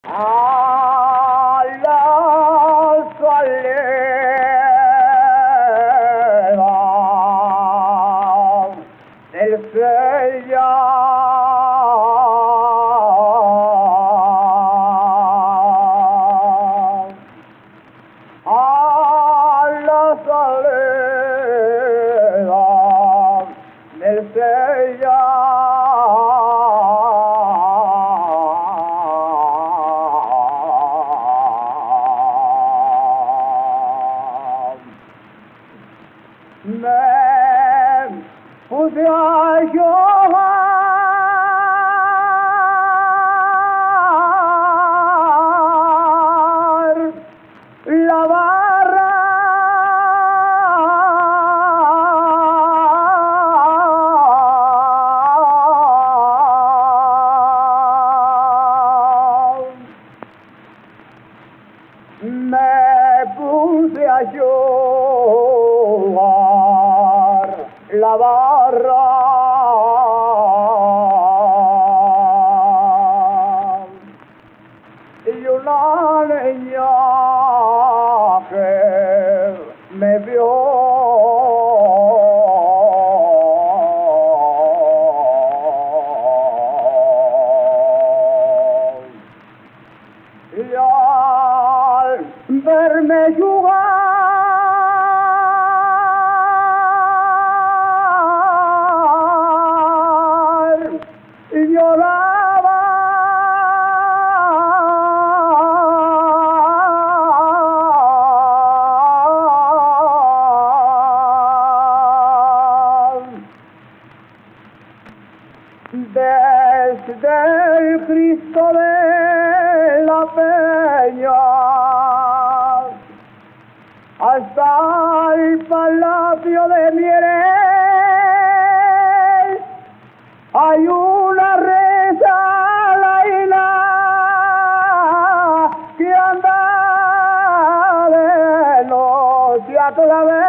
a la soledad del sello. A la soledad del sello. Me puse a llorar la barra me puse a llorar la barra y una niña que me vio y al verme jugar lloraba desde el Cristo de la Peña hasta el Palacio de Mieres hay una rezalaina que anda de noche a clave.